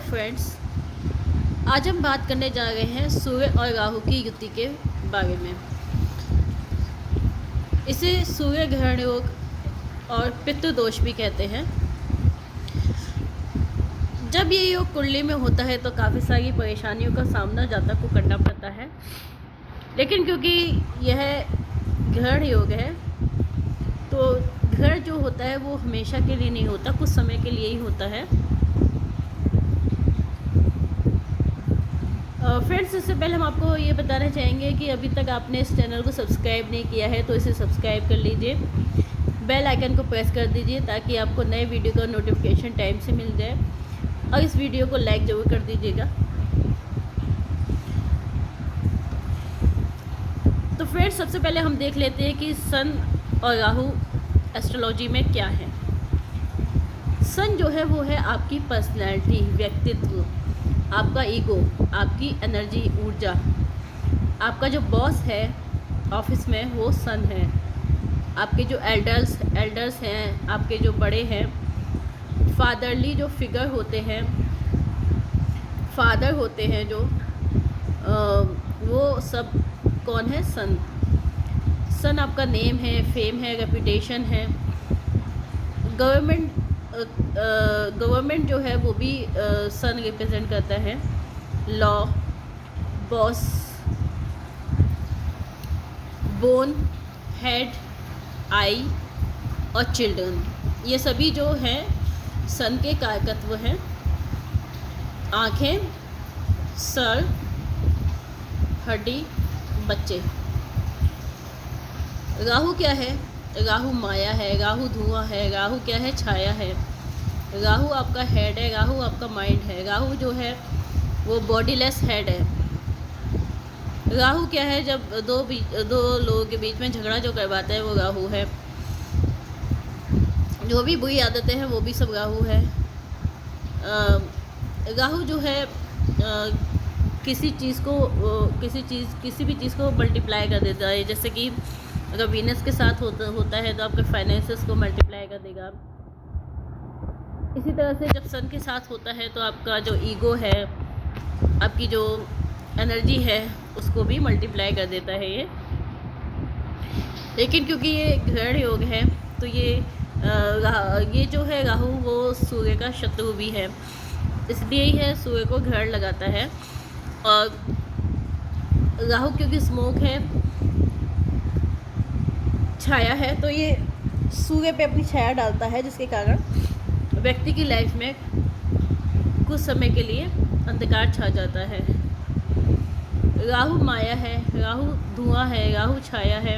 Friends, आज हम बात करने जा रहे हैं सूर्य और राहु की युति के बारे में। इसे सूर्य ग्रहण योग और पितृदोष भी कहते हैं। जब ये योग कुंडली में होता है तो काफ़ी सारी परेशानियों का सामना जातक को करना पड़ता है, लेकिन क्योंकि यह ग्रहण योग है तो ग्रहण जो होता है वो हमेशा के लिए नहीं होता, कुछ समय के लिए ही होता है। फ्रेंड्स, इससे पहले हम आपको ये बताना चाहेंगे कि अभी तक आपने इस चैनल को सब्सक्राइब नहीं किया है तो इसे सब्सक्राइब कर लीजिए, बेल आइकन को प्रेस कर दीजिए ताकि आपको नए वीडियो का नोटिफिकेशन टाइम से मिल जाए, और इस वीडियो को लाइक ज़रूर कर दीजिएगा। तो फ्रेंड्स, सबसे पहले हम देख लेते हैं कि सन और राहु एस्ट्रोलॉजी में क्या है। सन जो है वो है आपकी पर्सनैलिटी, व्यक्तित्व, आपका ईगो, आपकी एनर्जी, ऊर्जा। आपका जो बॉस है ऑफिस में वो सन है। आपके जो एल्डर्स हैं, आपके जो बड़े हैं, फादरली जो फिगर होते हैं, फादर होते हैं जो वो सब कौन है? सन। सन आपका नेम है, फेम है, रेपुटेशन है। गवर्नमेंट जो है वो भी सन रिप्रेजेंट करता है। लॉ, बॉस, बोन, हेड, आई और चिल्ड्रन, ये सभी जो हैं सन के कारकत्व हैं। आँखें, सर, हड्डी, बच्चे। राहु क्या है? राहु माया है, राहु धुआं है, राहु क्या है? छाया है। राहु आपका हेड है, राहु आपका माइंड है। राहु जो है वो बॉडीलेस हेड है। राहु क्या है? जब दो लोगों के बीच में झगड़ा जो करवाता है वो राहु है। जो भी बुरी आदतें हैं वो भी सब राहु है। राहु जो है किसी भी चीज़ को मल्टीप्लाई कर देता है। जैसे कि अगर वीनस के साथ होता है तो आपके फाइनेंसेस को मल्टीप्लाई कर देगा। इसी तरह से जब सन के साथ होता है तो आपका जो ईगो है, आपकी जो एनर्जी है, उसको भी मल्टीप्लाई कर देता है ये। लेकिन क्योंकि ये ग्रहण योग है तो ये जो है राहु वो सूर्य का शत्रु भी है, इसलिए ही है सूर्य को ग्रहण लगाता है। और राहु क्योंकि स्मोक है, छाया है, तो ये सूर्य पे अपनी छाया डालता है, जिसके कारण व्यक्ति की लाइफ में कुछ समय के लिए अंधकार छा जाता है। राहु माया है, राहु धुआं है, राहु छाया है।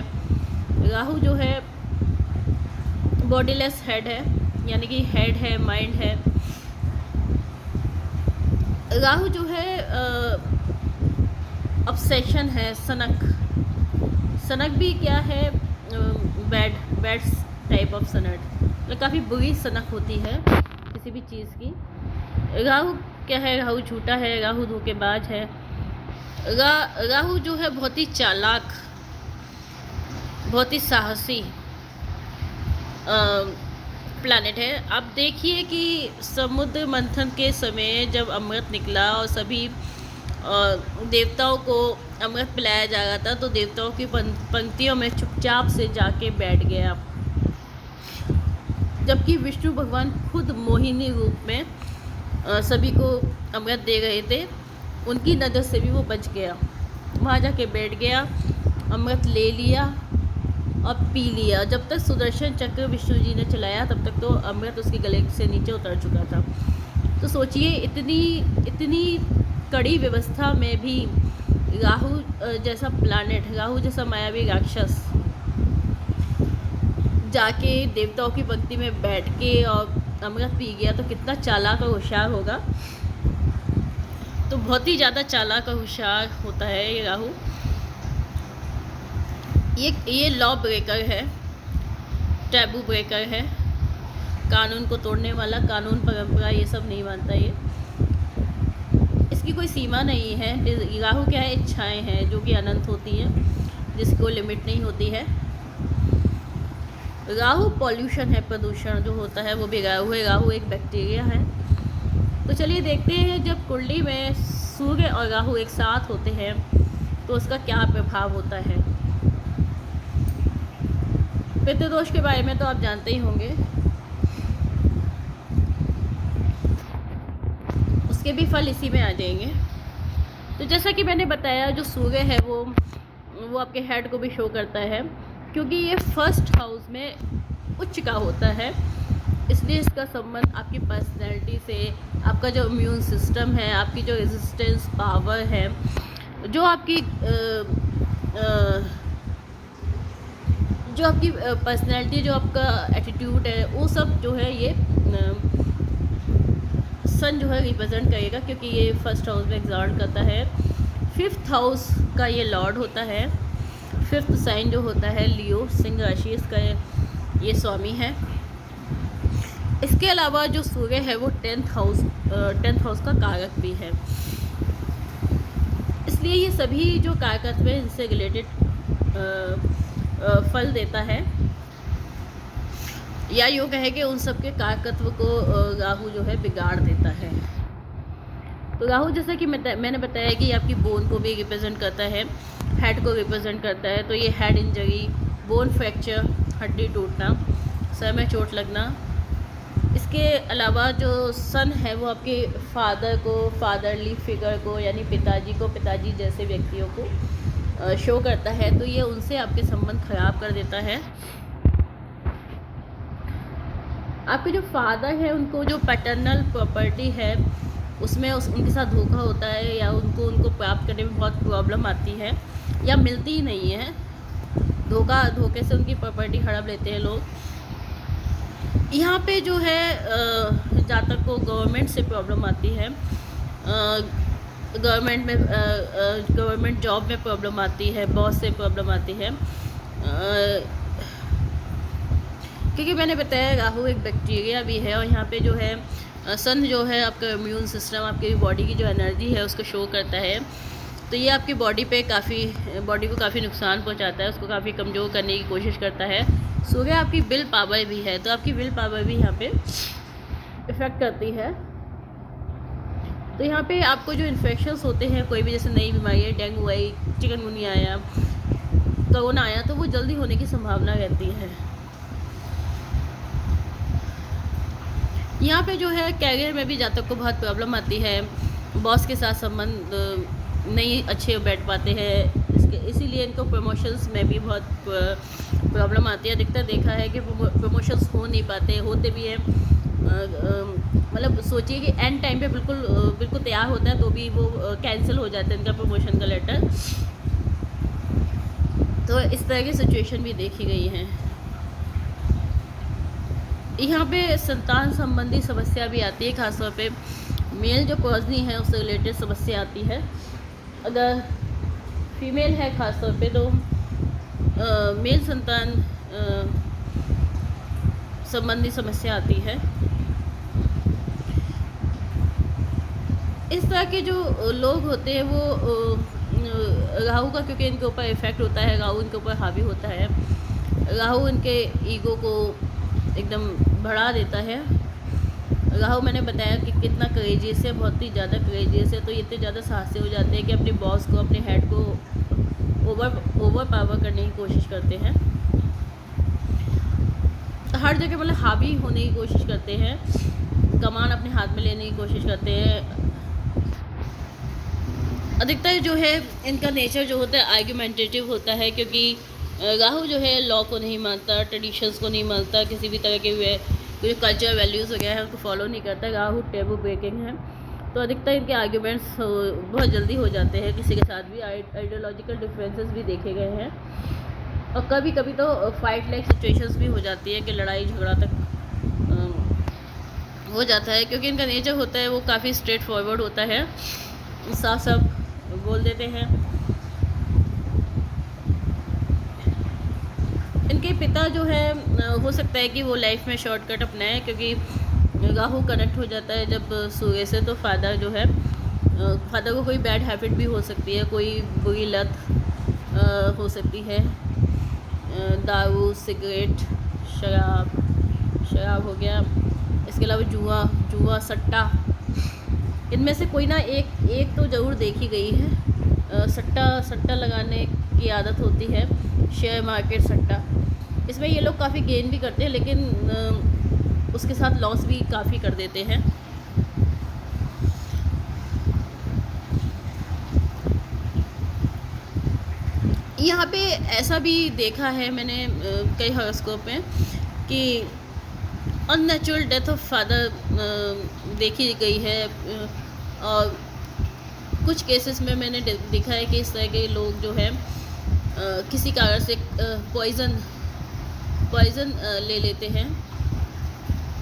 राहु जो है बॉडीलेस हेड है, यानी कि हेड है, माइंड है। राहु जो है ऑब्सेशन है, सनक भी क्या है? बैड टाइप ऑफ सनक, मतलब काफ़ी बुरी सनक होती है किसी भी चीज़ की। राहु क्या है? राहु झूठा है, राहु धोखेबाज है। राहु जो है बहुत ही चालाक, बहुत ही साहसी प्लैनेट है। आप देखिए कि समुद्र मंथन के समय जब अमृत निकला और सभी देवताओं को अमृत पिलाया जा रहा था, तो देवताओं की पंक्तियों में चुपचाप से जाके बैठ गया, जबकि विष्णु भगवान खुद मोहिनी रूप में सभी को अमृत दे रहे थे। उनकी नज़र से भी वो बच गया, वहाँ जाके बैठ गया, अमृत ले लिया और पी लिया। जब तक सुदर्शन चक्र विष्णु जी ने चलाया तब तक तो अमृत उसके गले से नीचे उतर चुका था। तो सोचिए, इतनी कड़ी व्यवस्था में भी राहु जैसा प्लैनेट, राहु जैसा मायावी राक्षस जाके देवताओं की पंक्ति में बैठ के और अमृत पी गया, तो कितना चालाक और होशियार होगा। तो बहुत ही ज़्यादा चालाक और होशियार होता है ये राहु। ये लॉ ब्रेकर है, टैबू ब्रेकर है, कानून को तोड़ने वाला, कानून परंपरा ये सब नहीं मानता ये। इसकी कोई सीमा नहीं है। राहु क्या है? इच्छाएं हैं जो कि अनंत होती हैं, जिसको लिमिट नहीं होती है। राहु पॉल्यूशन है, प्रदूषण जो होता है वो भी राहु है। राहु एक बैक्टीरिया है तो चलिए देखते हैं जब कुंडली में सूर्य और राहु एक साथ होते हैं तो उसका क्या प्रभाव होता है। पितृदोष के बारे में तो आप जानते ही होंगे, उसके भी फल इसी में आ जाएंगे। तो जैसा कि मैंने बताया, जो सूर्य है वो आपके हेड को भी शो करता है, क्योंकि ये फर्स्ट हाउस में उच्च का होता है, इसलिए इसका संबंध आपकी पर्सनैलिटी से, आपका जो इम्यून सिस्टम है, आपकी जो रेजिस्टेंस पावर है, जो आपकी पर्सनैलिटी, जो आपका एटीट्यूड है, वो सब जो है ये सन जो है रिप्रेजेंट करेगा, क्योंकि ये फर्स्ट हाउस में एग्जार्ट करता है। फिफ्थ हाउस का ये लॉर्ड होता है। फिफ्थ साइन जो होता है लियो, सिंह राशि, इसका ये स्वामी है। इसके अलावा जो सूर्य है वो टेंथ हाउस का कारक भी है, इसलिए ये सभी जो कारकत्व है इनसे रिलेटेड फल देता है, या यूँ कहे कि उन सब के कारकत्व को राहु जो है बिगाड़ देता है। तो राहु, जैसा कि मैंने बताया कि आपकी बोन को भी रिप्रेजेंट करता है, हेड को रिप्रेजेंट करता है। तो ये हेड इंजरी, बोन फ्रैक्चर, हड्डी टूटना, सर में चोट लगना। इसके अलावा जो सन है वो आपके फादर को, फादरली फिगर को, यानी पिताजी को, पिताजी जैसे व्यक्तियों को शो करता है। तो ये उनसे आपके संबंध खराब कर देता है। आपके जो फादर है उनको जो पैटर्नल प्रॉपर्टी है उसमें उनके साथ धोखा होता है, या उनको प्राप्त करने में बहुत प्रॉब्लम आती है, या मिलती ही नहीं है। धोखे से उनकी प्रॉपर्टी हड़प लेते हैं लोग। यहाँ पे जो है जातक को गवर्नमेंट से प्रॉब्लम आती है, गवर्नमेंट जॉब में प्रॉब्लम आती है, बॉस से प्रॉब्लम आती है, क्योंकि मैंने बताया राहु एक बैक्टीरिया भी है। और यहाँ पे जो है सन जो है आपका इम्यून सिस्टम, आपकी बॉडी की जो एनर्जी है उसको शो करता है। तो ये आपकी बॉडी को काफ़ी नुकसान पहुँचाता है, उसको काफ़ी कमज़ोर करने की कोशिश करता है। सूर्य आपकी विल पावर भी है, तो आपकी विल पावर भी यहाँ पे इफ़ेक्ट करती है। तो यहाँ पे आपको जो इन्फेक्शंस होते हैं, कोई भी जैसे नई बीमारी है, डेंगू आई, चिकनगुनिया आया, कोरोना आया, तो वो जल्दी होने की संभावना रहती है। यहाँ पे जो है कैरियर में भी जातक को बहुत प्रॉब्लम आती है, बॉस के साथ संबंध नहीं अच्छे बैठ पाते हैं, इसीलिए इनको प्रमोशंस में भी बहुत प्रॉब्लम आती है। अधिकतर देखा है कि प्रमोशंस हो नहीं पाते, होते भी हैं, मतलब सोचिए कि एंड टाइम पे बिल्कुल तैयार होता है तो भी वो कैंसिल हो जाता है इनका प्रमोशन का लेटर। तो इस तरह की सिचुएशन भी देखी गई है। यहाँ पे संतान संबंधी समस्या भी आती है, खासतौर पे मेल जो पॉजनी है उससे रिलेटेड समस्या आती है। अगर फीमेल है खासतौर पे तो मेल संतान संबंधी समस्या आती है। इस तरह के जो लोग होते हैं वो राहु का, क्योंकि इनके ऊपर इफ़ेक्ट होता है, राहु इनके ऊपर हावी होता है, राहु इनके ईगो को एकदम बढ़ा देता है। राहु मैंने बताया कि कितना करेजियस है, बहुत ही ज़्यादा करेजियस है। तो ये इतने ज़्यादा साहसी हो जाते हैं कि अपने बॉस को, अपने हेड को ओवर पावर करने की कोशिश करते हैं, हर जगह मतलब हावी होने की कोशिश करते हैं, कमान अपने हाथ में लेने की कोशिश करते हैं। अधिकतर जो है इनका नेचर जो होता है आर्ग्यूमेंटेटिव होता है, क्योंकि राहु जो है लॉ को नहीं मानता, ट्रेडिशंस को नहीं मानता, किसी भी तरह के जो कल्चर वैल्यूज़ वगैरह है उनको फॉलो नहीं करता। राहु टेबू ब्रेकिंग है, तो अधिकतर इनके आर्ग्यूमेंट्स बहुत जल्दी हो जाते हैं। किसी के साथ भी आइडियोलॉजिकल डिफरेंसेस भी देखे गए हैं, और कभी कभी तो फाइट लाइक सिचुएशंस भी हो जाती है कि लड़ाई झगड़ा तक हो जाता है, क्योंकि इनका नेचर होता है वो काफ़ी स्ट्रेट फॉरवर्ड होता है, साफ साफ बोल देते हैं। इनके पिता जो है हो सकता है कि वो लाइफ में शॉर्टकट अपनाएं, क्योंकि राहु कनेक्ट हो जाता है जब सूर्य से, तो फादर जो है, फादर को कोई बैड हैबिट भी हो सकती है, कोई बुरी लत हो सकती है, दारू, सिगरेट, शराब हो गया, इसके अलावा जुआ, सट्टा, इनमें से कोई ना एक एक तो ज़रूर देखी गई है। सट्टा लगाने की आदत होती है, शेयर मार्केट सट्टा। इसमें ये लोग काफ़ी गेन भी करते हैं, लेकिन उसके साथ लॉस भी काफ़ी कर देते हैं। यहाँ पे ऐसा भी देखा है मैंने कई हॉरोस्कोप में कि अननेचुरल डेथ ऑफ फादर देखी गई है। और कुछ केसेस में मैंने देखा है कि इस तरह के लोग जो है किसी कारण से पॉइज़न ले लेते हैं।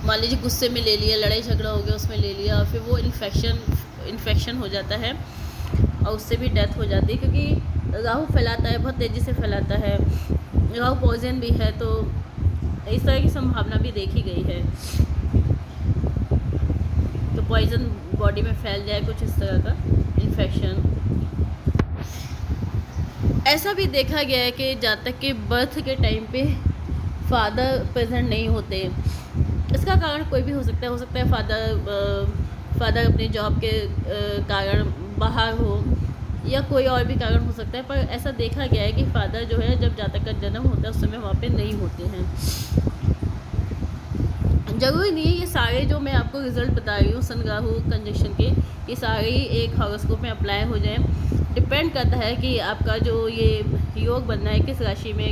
मान लीजिए गुस्से में ले लिया, लड़ाई झगड़ा हो गया उसमें ले लिया, और फिर वो इन्फेक्शन हो जाता है और उससे भी डेथ हो जाती है, क्योंकि राहु फैलाता है, बहुत तेज़ी से फैलाता है। राहु पॉइजन भी है, तो इस तरह की संभावना भी देखी गई है। तो पॉइजन बॉडी में फैल जाए, कुछ इस तरह का इन्फेक्शन। ऐसा भी देखा गया है कि जातक के बर्थ के टाइम पे फादर प्रेजेंट नहीं होते। इसका कारण कोई भी हो सकता है फादर अपनी जॉब के कारण बाहर हो, या कोई और भी कारण हो सकता है। पर ऐसा देखा गया है कि फादर जो है जब जातक का जन्म होता है उस समय वहाँ पे नहीं होते हैं। ज़रूरी नहीं है ये सारे जो मैं आपको रिज़ल्ट बता रही हूँ सन राहु कंजक्शन के, ये सारे ही एक हॉरोस्कोप में अप्लाई हो जाए। डिपेंड करता है कि आपका जो ये योग बनना है किस राशि में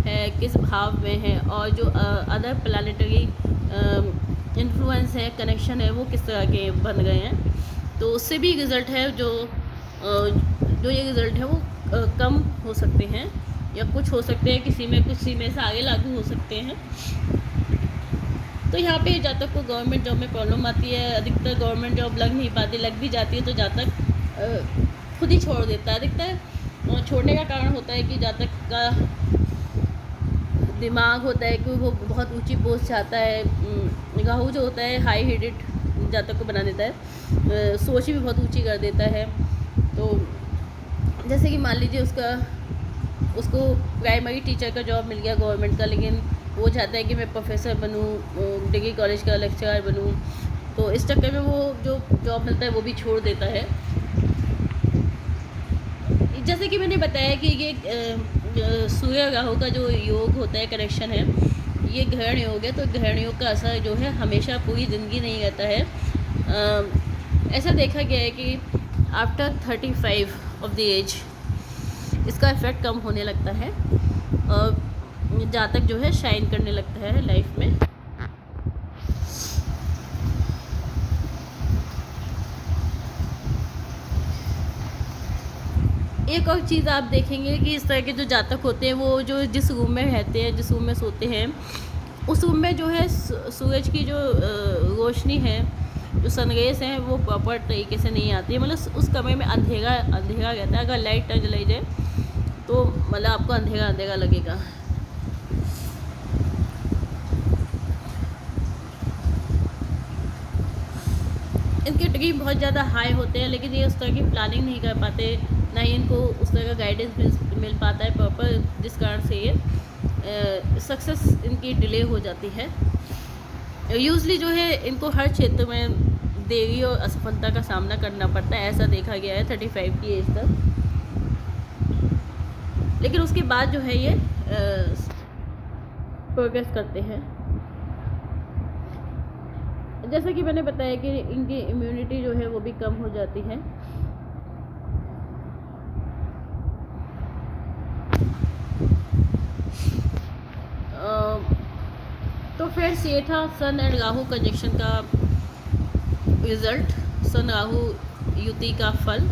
है, किस भाव में है, और जो अदर प्लानिटरी इन्फ्लुएंस है, कनेक्शन है, वो किस तरह के बन गए हैं। तो उससे भी रिज़ल्ट है जो ये रिज़ल्ट है वो कम हो सकते हैं, या कुछ हो सकते हैं किसी में से आगे लागू हो सकते हैं। तो यहाँ पे जातक को गवर्नमेंट जॉब में प्रॉब्लम आती है। अधिकतर गवर्नमेंट जॉब लग नहीं पाती, लग भी जाती है तो जातक खुद ही छोड़ देता है। अधिकतर छोड़ने का कारण होता है कि जातक का दिमाग होता है कि वो बहुत ऊंची पोस्ट चाहता है। राहु जो होता है हाई हेडेड जातक को बना देता है, सोच भी बहुत ऊंची कर देता है। तो जैसे कि मान लीजिए उसको प्राइमरी टीचर का जॉब मिल गया गवर्नमेंट का, लेकिन वो चाहता है कि मैं प्रोफेसर बनूं, डिग्री कॉलेज का लेक्चरर बनूं। तो इस चक्कर में वो जो जॉब मिलता है वो भी छोड़ देता है। जैसे कि मैंने बताया कि ये सूर्य राहु का जो योग होता है, कनेक्शन है, ये ग्रहण योग है। तो ग्रहण योग का असर जो है हमेशा पूरी ज़िंदगी नहीं रहता है। ऐसा देखा गया है कि आफ्टर 35 ऑफ द एज इसका इफ़ेक्ट कम होने लगता है और जातक जो है शाइन करने लगता है लाइफ में। एक और चीज़ आप देखेंगे कि इस तरह के जो जातक होते हैं वो जो जिस रूम में रहते हैं, जिस रूम में सोते हैं, उस रूम में जो है सूरज की जो रोशनी है, जो सनरेज हैं, वो प्रॉपर तरीके से नहीं आती है। मतलब उस कमरे में अंधेरा रहता है। अगर लाइट ना जलाई जाए तो मतलब आपको अंधेरा लगेगा। इनके ड्रीम बहुत ज़्यादा हाई होते हैं, लेकिन ये उस तरह की प्लानिंग नहीं कर पाते, ना ही इनको उस तरह का गाइडेंस मिल पाता है प्रॉपर, जिस कारण से ये सक्सेस इनकी डिले हो जाती है। यूजली जो है इनको हर क्षेत्र में देरी और असफलता का सामना करना पड़ता है, ऐसा देखा गया है 35 की एज तक। लेकिन उसके बाद जो है ये प्रोग्रेस करते हैं। जैसा कि मैंने बताया कि इनकी इम्यूनिटी जो है वो भी कम हो जाती है। तो फ्रेंड्स, ये था सन एंड राहु कंजक्शन का रिज़ल्ट, सन राहु युति का फल।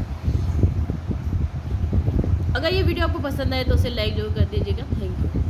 अगर ये वीडियो आपको पसंद आए तो उसे लाइक जरूर कर दीजिएगा। Thank you.